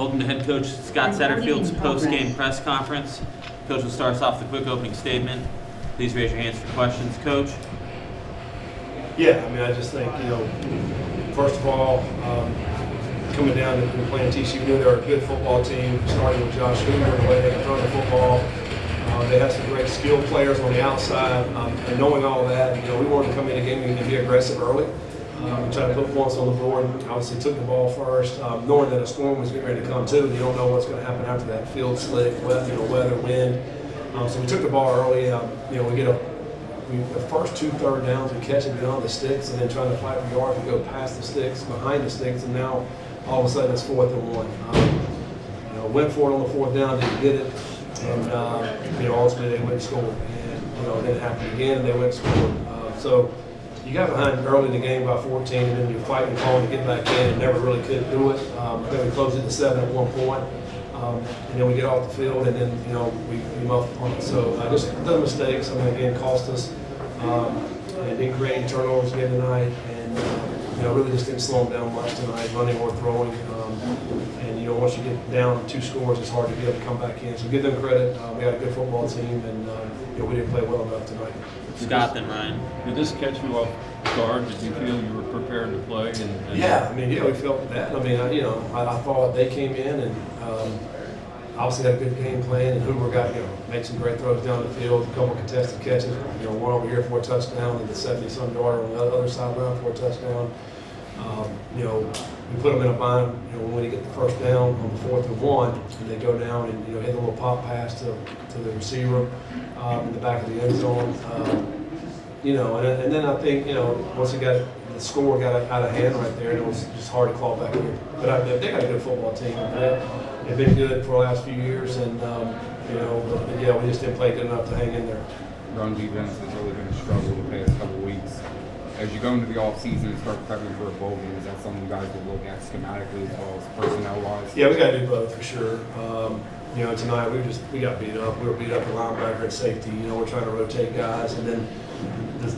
Welcome to head coach Scott Satterfield's post-game press conference. Coach will start us off with a quick opening statement. Please raise your hands for questions, Coach. Yeah, I mean, I just think, first of all, coming down and playing TCU, we knew they were a good football team, starting with Josh Hoover and the way they can throw the football. They had some great skilled players on the outside, and knowing all that, we wanted to come in a game and be aggressive early. We tried to put points on the board. Obviously, took the ball first, knowing that a storm was getting ready to come too. You don't know what's going to happen after that. Field slick, weather, wind. So we took the ball early. We get the first 2 third downs and catch it beyond the sticks, and then trying to fight for yards and go past the sticks, behind the sticks, and now all of a sudden it's 4th and 1. Went for it on the 4th down, didn't get it, and ultimately they went and scored. And it didn't happen again, and they went and scored. So you got behind early in the game by 14, and then you fight and call to get back in, and never really could do it. Then we closed it to 7 at one point, and then we get off the field, and then we muffed the punt. So just done mistakes. I mean, again, cost us, and didn't create any turnovers again tonight, and really just didn't slow them down much tonight, running or throwing. And once you get down 2 scores, it's hard to be able to come back in. So give them credit. We had a good football team, and we didn't play well enough tonight. Scott, then Ryan. Did this catch you off guard? Did you feel you were prepared to play? Yeah, I mean, we felt that. I mean, I thought they came in and obviously had a good game plan, and Hoover got, made some great throws down the field, a couple contested catches, one over here for a touchdown, and the 70-some yarder on the other sideline for a touchdown. We put them in a bind, when we get the first down on the 4th and 1, and they go down and, hit a little pop pass to the receiver in the back of the end zone. And then I think, once the score got out of hand right there, it was just hard to claw back in. But they got a good football team. They've been good for the last few years, and, we just didn't play good enough to hang in there. Run defense has really been a struggle the past couple of weeks. As you go into the offseason and start prepping for a bowl game, is that something you guys will look at schematically as well as personnel-wise? Yeah, we got to do both for sure. Tonight we got beat up. We were beat up at linebacker and safety. We're trying to rotate guys, and then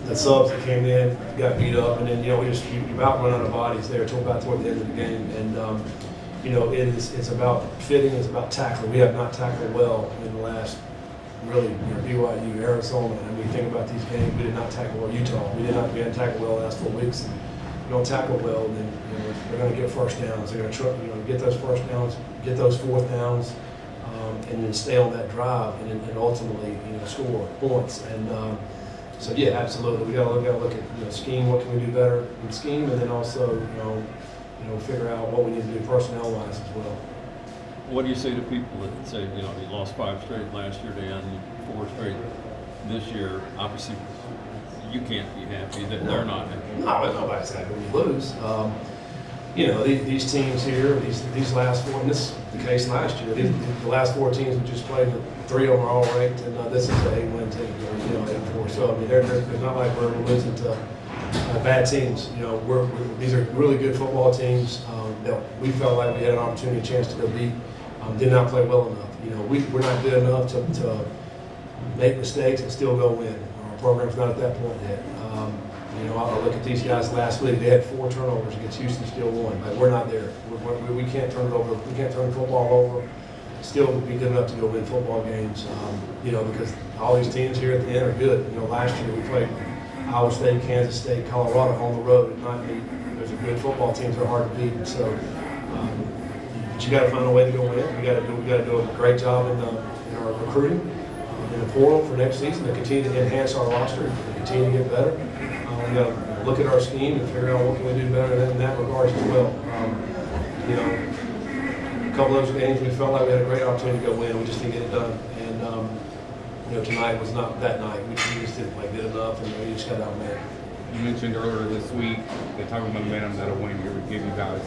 the subs that came in got beat up, and then you about run out of bodies there until about toward the end of the game. And it's about fitting, it's about tackling. We have not tackled well in the last. Really, BYU, Arizona, and we think about these games, we did not tackle well. Utah, we hadn't tackled well the last 4 weeks. And you don't tackle well, then they're going to get first downs. They're going to get those first downs, get those 4th downs, and then stay on that drive, and ultimately score points. And so yeah, absolutely, we got to look at scheme. What can we do better in scheme, and then also figure out what we need to do personnel wise as well. What do you say to people that say, you lost 5 straight last year, they had 4 straight this year? Obviously, you can't be happy that they're not happy. No, nobody's happy when you lose. These teams here, these last 4, and this is the case last year. The last 4 teams we just played, 3 of them are all ranked, and this is the 8-win team. 8-4. So I mean, it's not like we're losing to bad teams. These are really good football teams that we felt like we had an opportunity, a chance to go beat. Did not play well enough. We're not good enough to make mistakes and still go win. Our program's not at that point yet. I look at these guys last week. They had 4 turnovers against Houston, still won. Like, we're not there. We can't turn it over. We can't turn football over. Still be good enough to go win football games. Because all these teams here at the end are good. Last year we played Iowa State, Kansas State, Colorado on the road at not beat. Those are good football teams. They're hard to beat. So. But you got to find a way to go win. We got to do a great job in our recruiting, in the portal for next season to continue to enhance our roster, to continue to get better. We got to look at our scheme and figure out what can we do better in that regard as well. A couple of those games we felt like we had a great opportunity to go win. We just didn't get it done. And tonight was not that night. We just didn't play good enough, and we just got outmatched. You mentioned earlier this week the type of momentum that a win here would give you guys.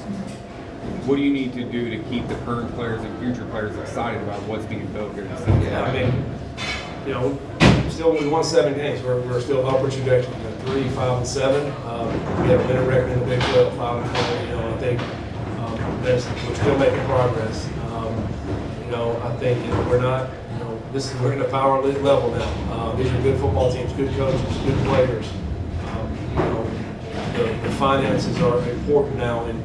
What do you need to do to keep the current players and future players excited about what's being built here in Cincinnati? Yeah, I mean, still we won 7 games. We're still upward trajectory. 3, 5, and 7. We have a winning record in the Big 12, 5 and 4. I think we're still making progress. I think we're not. We're in a power level now. These are good football teams, good coaches, good players. The finances are important now in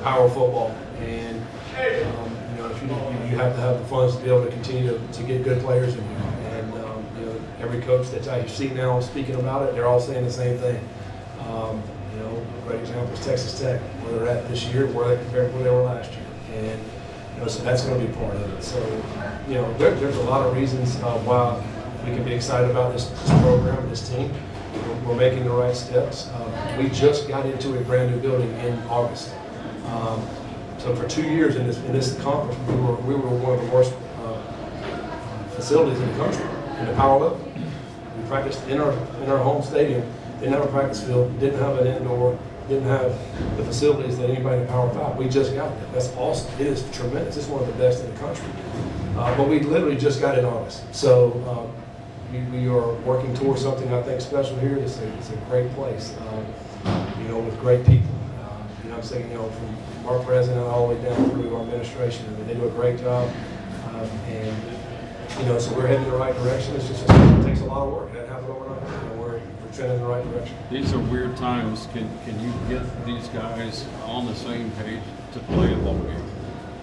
power football, and You know, if you have to have the funds to be able to continue to get good players in here. And you know, every coach that I see now speaking about it, they're all saying the same thing. You know, a great example is Texas Tech, where they're at this year, where they compared to where they were last year. And you know, so that's going to be part of it. So, you know, there's a lot of reasons why we can be excited about this program and this team. We're making the right steps. We just got into a brand new building in August. So for 2 years in this conference, we were one of the worst facilities in the country in the power level. We practiced in our home stadium. Didn't have a practice field. Didn't have an indoor. Didn't have the facilities that anybody in the Power 5. We just got that. That's awesome. It is tremendous. It's one of the best in the country. But we literally just got in August. So we are working towards something I think special here. It's a great place, you know, with great people. You know, I'm saying, you know, from our president all the way down through our administration, I mean, they do a great job. And you know, so we're heading in the right direction. It takes a lot of work. It doesn't happen overnight. You know, we're trending in the right direction. These are weird times. Can you get these guys on the same page to play a ball game?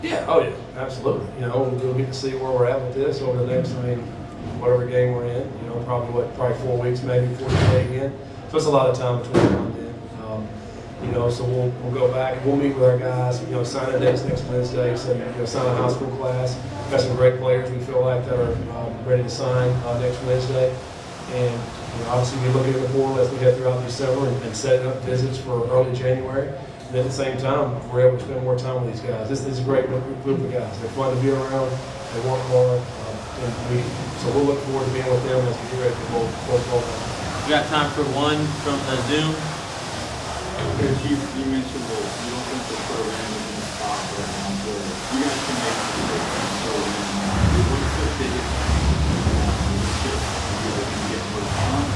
Yeah, oh yeah, absolutely. You know, we'll get to see where we're at with this over the next, whatever game we're in. You know, probably 4 weeks maybe before we play again. So it's a lot of time between now and then. You know, so we'll go back and we'll meet with our guys. You know, signing dates next Wednesday. So you know, sign a high school class. Got some great players we feel like that are ready to sign next Wednesday. And you know, obviously we're looking at the portal as we get throughout December and setting up visits for early January. And at the same time, we're able to spend more time with these guys. This is a great group of guys. They're fun to be around. They work hard. So we'll look forward to being with them as we get ready for both. We got time for one from the Zoom. You mentioned that you don't think the program is in the spot right now, so you guys can make mistakes. So what's the biggest shift you're looking to get more time?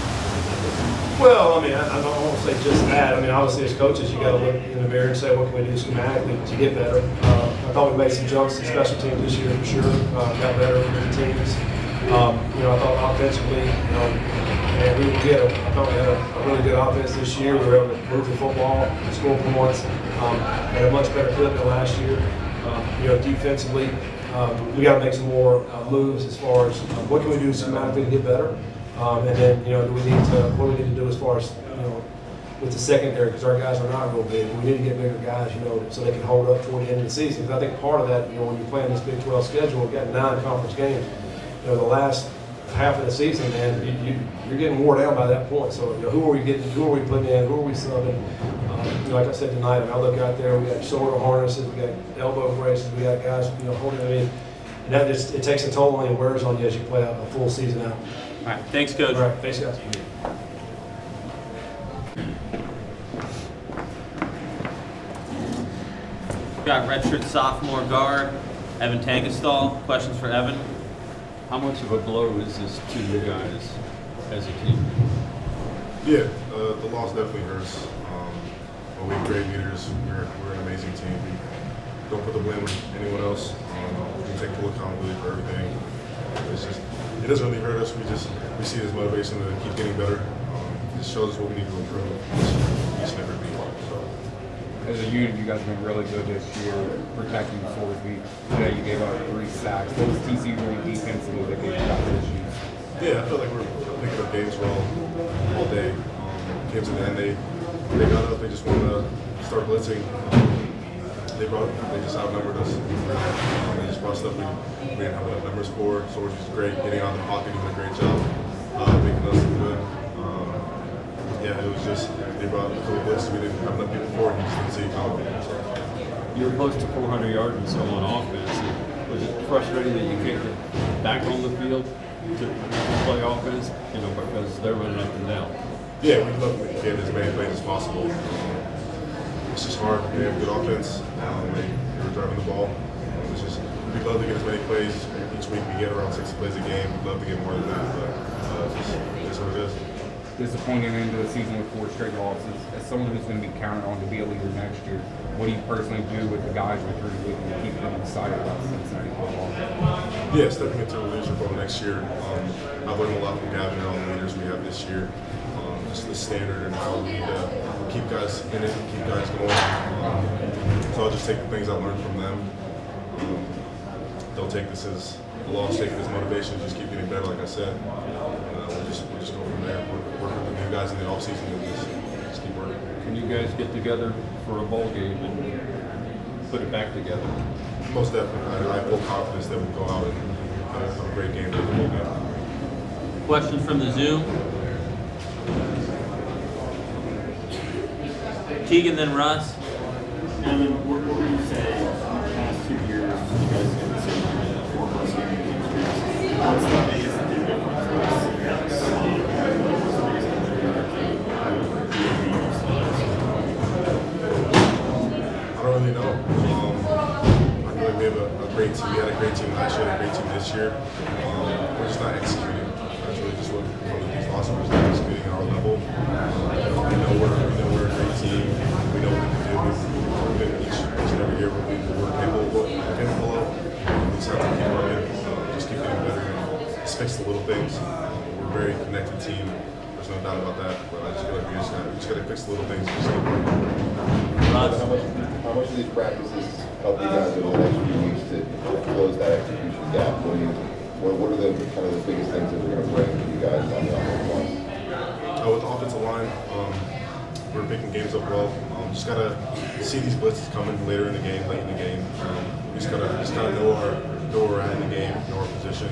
Well, I mean, I don't want to say just that. I mean, obviously as coaches, you got to look in the mirror and say, what can we do schematically to get better? I thought we made some jumps in special teams this year for sure. Got better with the teams. You know, I thought offensively, you know, and I thought we had a really good offense this year. We were able to move the football, score points, had a much better clip than last year. You know, defensively, we got to make some more moves as far as what can we do schematically to get better. And then, you know, what do we need to do as far as, you know, with the secondary, because our guys are not real big. We need to get bigger guys, you know, so they can hold up toward the end of the season. Because I think part of that, you know, when you're playing this Big 12 schedule, we've got 9 conference games. You know, the last half of the season, man, you're getting wore down by that point. So, you know, who are we putting in? Who are we subbing? You know, like I said tonight, I look out there, we got shoulder harnesses, we got elbow braces, we got guys, you know, holding them in. And that just, it takes a toll on you, wears on you as you play a full season out. All right, thanks, Coach. All right, thanks, guys. Got redshirt sophomore guard, Evan Tengesdahl. Questions for Evan? How much of a blow is this to you guys as a team? Yeah, the loss definitely hurts. But we have great leaders. We're an amazing team. We don't put the blame on anyone else. We take full accountability for everything. It doesn't really hurt us. We see it as motivation to keep getting better. It just shows us what we need to improve each and every week. So. As a unit, you guys have been really good this year protecting Sorsby. Today, you gave up 3 sacks. What was TCU doing defensively that gave you guys issues? Yeah, I feel like we're picking up games well all day. Came to the end, they got up. They just wanted to start blitzing. They just outnumbered us. They just brought stuff we didn't have enough numbers for. Sorsby's great, getting out of the pocket, doing a great job, making us look good. Yeah, it was just, they brought a couple blitzes we didn't have enough people for, and you just didn't see it coming. So. You were close to 400 yards and so on offense. Was it frustrating that you can't get back on the field to play offense, you know, because they're running up and down? Yeah, we'd love to get as many plays as possible. It's just hard. We have good offense. They were driving the ball. We'd love to get as many plays each week. We get around 60 plays a game. We'd love to get more than that, but it's what it is. Disappointing into the season with 4 straight losses. As someone who's going to be counted on to be a leader next year, what do you personally do with the guys recruited and keep them excited about Cincinnati football? Yeah, stepping into a leadership role next year. I've learned a lot from Gavin and all the leaders we have this year. Just the standard and how we need to keep guys in it, keep guys going. So I'll just take the things I learned from them They'll take this as a loss, take it as motivation, just keep getting better, like I said. We'll just go from there. Work with the new guys in the offseason and just keep working. Can you guys get together for a bowl game and put it back together? Most definitely. I have full confidence that we'll go out and have a great game, take the bowl game. Questions from the Zoom? Keegan, then Russ. Evan, what would you say in the past 2 years you guys have been seeing 4+ game streaks? What's the biggest difference I don't really know. I feel like we have a great team. We had a great team last year, a great team this year. We're just not executing. That's really just what one of these losses was, not executing at our level. We know we're a great team. We know what we can do. We've been each and every year we're capable of. We just have to keep working, just keep getting better, and just fix the little things. We're a very connected team. There's no doubt about that. But I just feel like we just got to fix the little things and just keep working. Russ. How much do these practices help you guys over the next few weeks to close that execution gap? What are the kind of the biggest things that we're going to bring to you guys on the offensive line? With the offensive line, we're picking games up well. Just gotta see these blitzes coming later in the game, late in the game. We just gotta know where we're at in the game, know our position,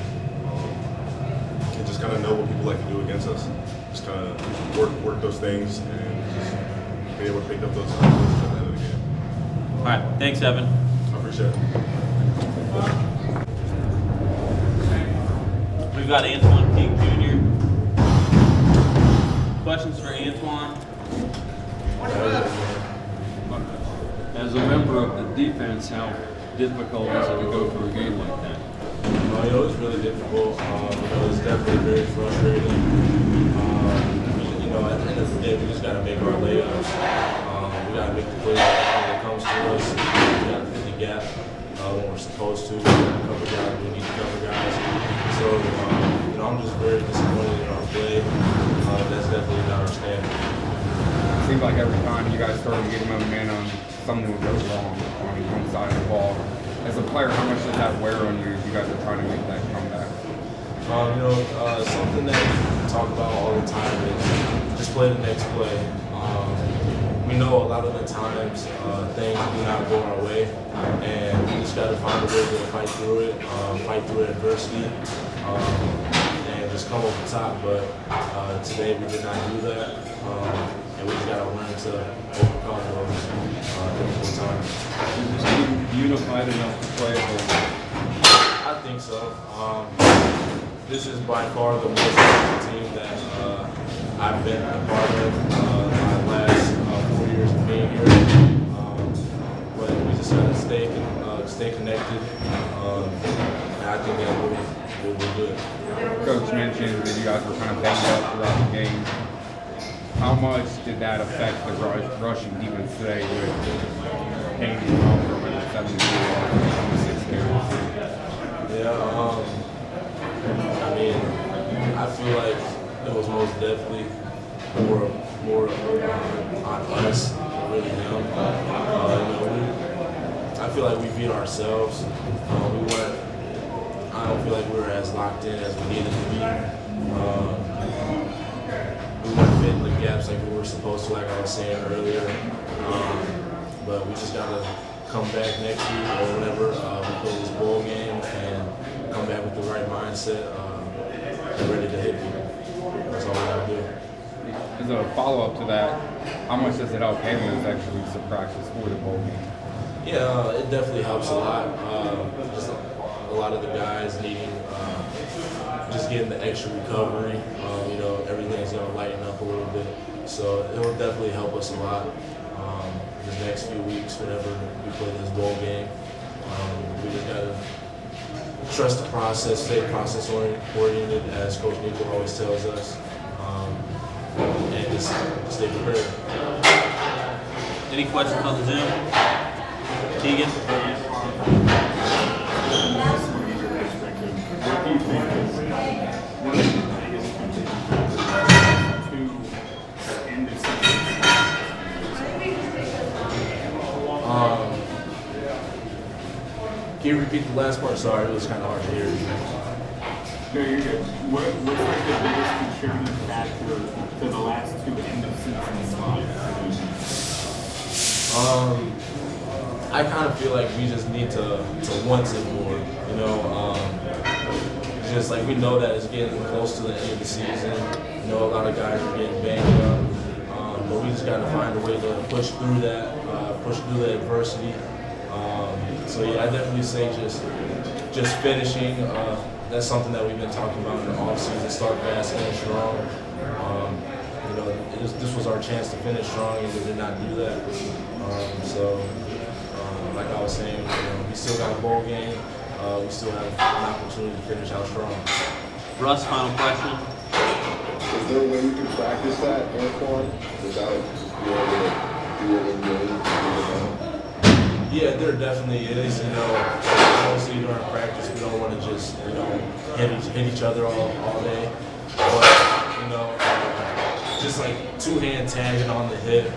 and just kind of know what people like to do against us. Just kind of work those things and just be able to pick up those blitzes at the end of the game. All right, thanks, Evan. I appreciate it. We've got Antoine Peak Jr. Questions for Antoine? As a member of the defense, how difficult is it to go through a game like that? It's really difficult. It's definitely very frustrating. At the end of the day, we just got to make our layups. We got to make the plays when it comes to us. We got to fit the gap when we're supposed to. We got to cover guys when we need to cover guys. So, I'm just very disappointed in our play. That's definitely not our standard. It seems like every time you guys started getting momentum, something would go wrong on one side of the ball. As a player, how much does that wear on you if you guys are trying to make that comeback? Something that we talk about all the time is just play the next play. We know a lot of the times things do not go our way, and we just got to find a way to fight through it, fight through adversity, and just come over top. But today we did not do that. And we just got to learn to overcome those difficult times. Is this team unified enough to play a bowl game? I think so. This is by far the most important team that I've been a part of my last 4 years of being here. But we just got to stay connected. And I think that we'll be good. Coach mentioned that you guys were kind of banged up throughout the game. How much did that affect the rushing defense today with Hayden from 170 to 6 carries? Yeah, I feel like it was most definitely more on us than really them. I feel like we beat ourselves. I don't feel like we were as locked in as we needed to be. We weren't fitting the gaps like we were supposed to, like I was saying earlier. But we just gotta come back next week or whenever we play this bowl game and come back with the right mindset and ready to hit people. That's all we gotta do. As a follow-up to that, how much does it help Hayden actually to practice for the bowl game? Yeah, it definitely helps a lot. Just a lot of the guys needing just getting the extra recovery. Everything's gonna lighten up a little bit, so it will definitely help us a lot. The next few weeks, whenever we play this bowl game, we just gotta trust the process, stay process oriented, as Coach Nico always tells us, and just stay prepared. Any questions on the Zoom? Keegan? What do you think is one of the biggest contributors to end of season? Can you repeat the last part? Sorry, it was kind of hard to hear. No, you're good. What's like the biggest contributing factor to the last two end of season spots? I kind of feel like we just need to want it more. You know, just like we know that it's getting close to the end of the season. You know, a lot of guys are getting banged up, but we just got to find a way to push through that, push through the adversity. So yeah, I definitely say just finishing. That's something that we've been talking about in the offseason. Start fast, finish strong. You know, this was our chance to finish strong, and we did not do that. Like I was saying, you know, we still got a bowl game. We still have an opportunity to finish out strong. Russ, final question. Is there a way you can practice that, Antoine, without just being able to do it in games? Yeah, there definitely is. You know, obviously during practice, we don't want to just, you know, hit each other all day. But, you know, just like two-hand tagging on the hip,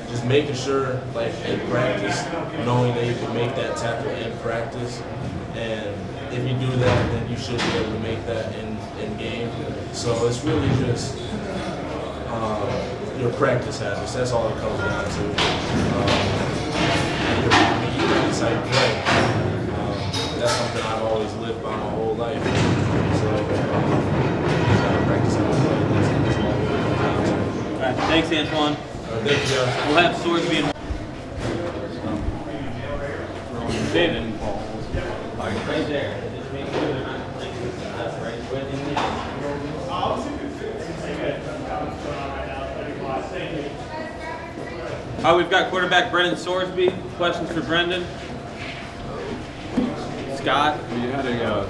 just making sure, like in practice, knowing that you can make that tackle in practice. And if you do that, then you should be able to make that in game. So it's really just your practice habits. That's all it comes down to. That's how you play. That's something I've always lived by my whole life. So just gotta practice how to play. That's all it comes down to. All right, thanks, Antoine. Thank you, guys. We'll have Sorsby and David falls. right there. Just make sure they're not like that's right. We've got quarterback Brendan Sorsby. Questions for Brendan? Scott? You had a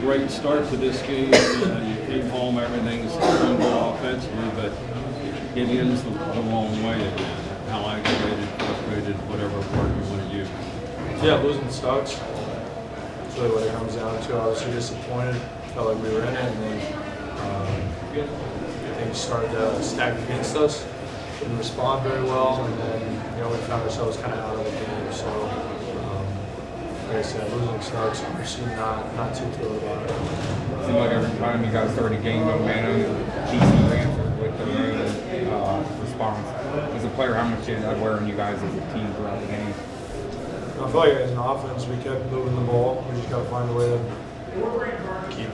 great start to this game. You came home, everything's going well offensively, but it ends the wrong way again. How aggravated, frustrated, whatever word you want to use. Yeah, losing sucks. That's really what it comes down to. Obviously disappointed. Felt like we were in it, and then things started to stack against us. Didn't respond very well, and then we found ourselves kind of out of the game. So, like I said, losing sucks. Obviously not too thrilled about it. Seems like every time you guys start to gain momentum, TCU answers with their own response. As a player, how much is that wearing you guys as a team throughout the game? I feel like as an offense, we kept moving the ball. We just got to find a way to keep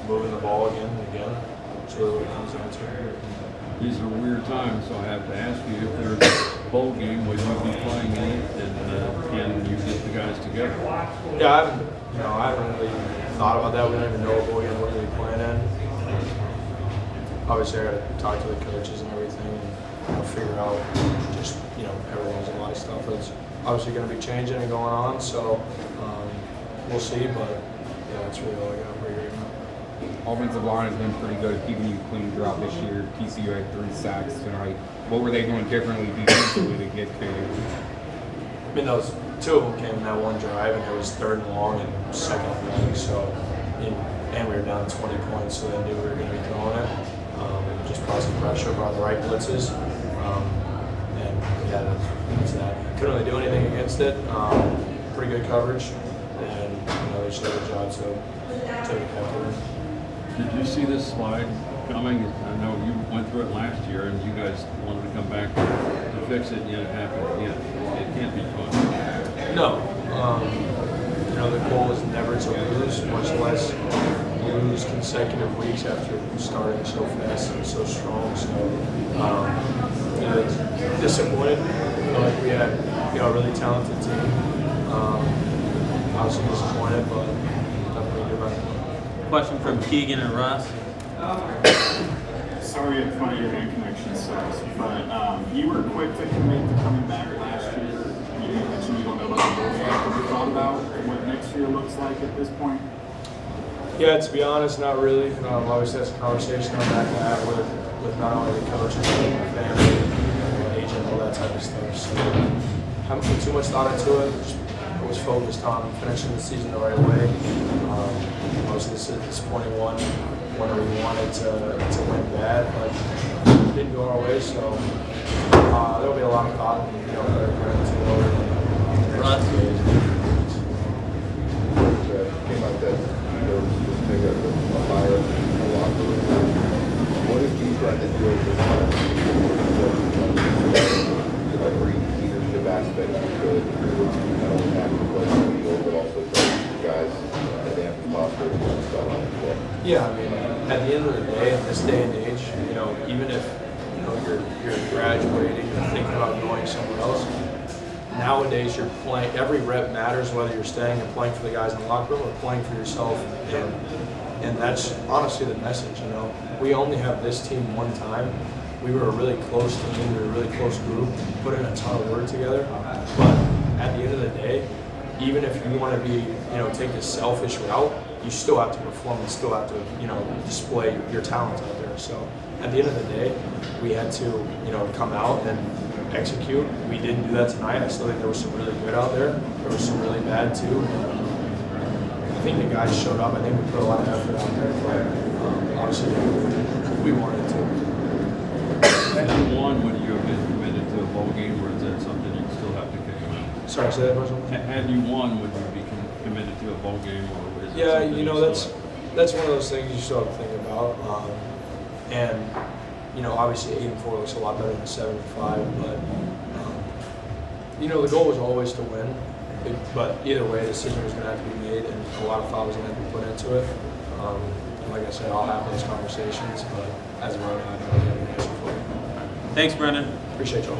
moving the ball again and again. That's really what it comes down to. These are weird times, so I have to ask you if there's a bowl game, would you be playing in it, and can you get the guys together? Yeah, I haven't really thought about that. We don't even know what bowl game we're going to be playing in. Obviously, I got to talk to the coaches and everything, and figure out just everything's a lot of stuff that's obviously going to be changing and going on. So we'll see, but yeah, that's really all I got for you right now. Offensive line has been pretty good at keeping you clean throughout this year. TCU had 3 sacks tonight. What were they doing differently defensively to get to you? I mean, those 2 of them came in that one drive, and it was 3rd and long and 2nd and long. So, and we were down 20 points, so they knew we were going to be throwing it. Just brought some pressure, brought the right blitzes, and yeah, that's that. Couldn't really do anything against it. Pretty good coverage, and they just did a good job. So, take it after it. Did you see this slide coming? I know you went through it last year, and you guys wanted to come back to fix it, and yet it happened again. It can't be fun. No. The goal is never to lose, much less lose consecutive weeks after starting so fast and so strong. So, disappointed. Like we had, a really talented team. Obviously disappointed, but nothing we can do about it. Question from Keegan and Russ. Sorry if my internet connection sucks, but you were quick to commit to coming back last year. You mentioned you don't know about the bowl game. Have you thought about what next year looks like at this point? Yeah, to be honest, not really. Obviously, that's a conversation I'm back to have with not only the coaches, but my family, agent, all that type of stuff. So, haven't put too much thought into it. Just was focused on finishing the season the right way. Obviously, this is a disappointing one when we wanted to win bad, but it didn't go our way. So there'll be a lot of thought, put into it over the next few days. said there was this thing of a fire in the locker room. What have you done to deal with every leadership aspect you could, not only have to play on the field, but also to the guys at the end of the posture and stuff on the field? Yeah, I mean, at the end of the day, in this day and age, even if you're graduating or thinking about going somewhere else, nowadays you're playing. Every rep matters, whether you're staying and playing for the guys in the locker room or playing for yourself. And that's honestly the message. We only have this team one time. We were a really close team. We were a really close group. Put in a ton of work together. But at the end of the day, even if you want to be, take the selfish route, you still have to perform and still have to, display your talents out there. So at the end of the day, we had to, come out and execute. We didn't do that tonight. I still think there was some really good out there. There was some really bad too. I think the guys showed up. I think we put a lot of effort out there, but obviously we wanted to. Had you won, would you have been committed to a bowl game, or is that something you still have to kick them out? Sorry, say that question. Had you won, would you be committed to a bowl game, or is it Yeah, something that's one of those things you still have to think about. And obviously 8-4 looks a lot better than 7-5, but the goal was always to win. But either way, a decision was going to have to be made, and a lot of thought was going to have to be put into it. And like I said, I'll have those conversations, but as of right now, I don't really have an answer for you. Thanks, Brendan. Appreciate y'all.